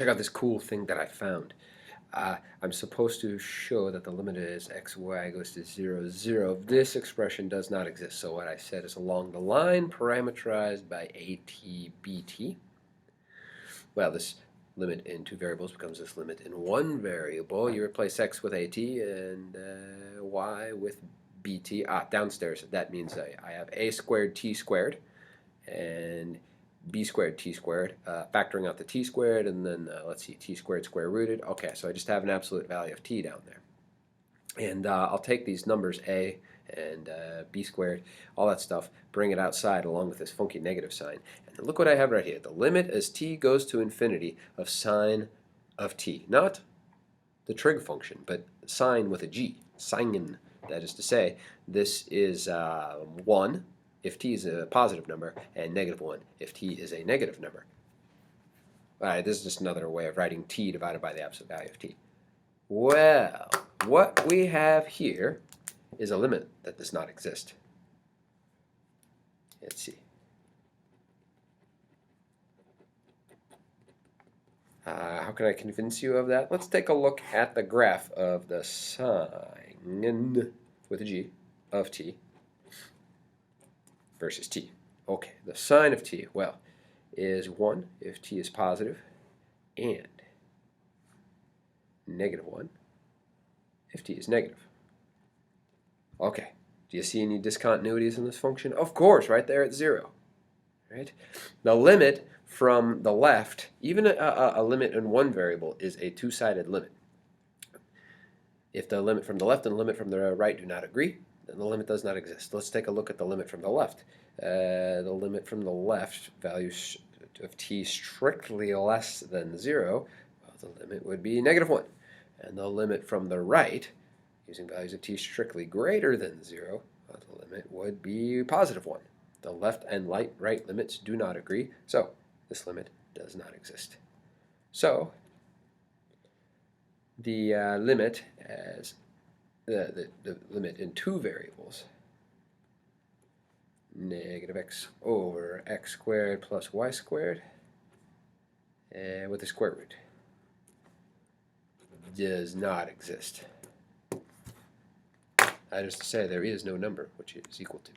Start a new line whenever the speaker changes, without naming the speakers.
Check out this cool thing that I found. I'm supposed to show that the limit is x, y goes to 0, 0. This expression does not exist. So what I said is along the line parameterized by at, bt. Well, this limit in two variables becomes this limit in one variable. You replace x with at and y with bt. Downstairs, that means I have a squared t squared and b squared t squared, factoring out the t squared, and then let's see, t squared square rooted. Okay, so I just have an absolute value of t down there. And I'll take these numbers a and b squared, all that stuff, bring it outside along with this funky negative sign. And then look what I have right here. The limit as t goes to infinity of sine of t. Not the trig function, but sine with a g, sine. That is to say, this is 1 if t is a positive number, and -1 if t is a negative number. This is just another way of writing t divided by the absolute value of t. Well, what we have here is a limit that does not exist. Let's see. How can I convince you of that? Let's take a look at the graph of the sine with a g of t versus t. Okay, the sine of t, well, is 1 if t is positive and -1 if t is negative. Okay, do you see any discontinuities in this function? Of course, right there at 0. Right? The limit from the left, even a limit in one variable, is a two-sided limit. If the limit from the left and the limit from the right do not agree, then the limit does not exist. Let's take a look at the limit from the left. The limit from the left, values of t strictly less than 0, well, the limit would be -1. And the limit from the right, using values of t strictly greater than 0, well, the limit would be +1. The left and right limits do not agree, so this limit does not exist. So the limit as the limit in two variables, -x over x squared plus y squared, and with the square root, does not exist. That is to say, there is no number which is equal to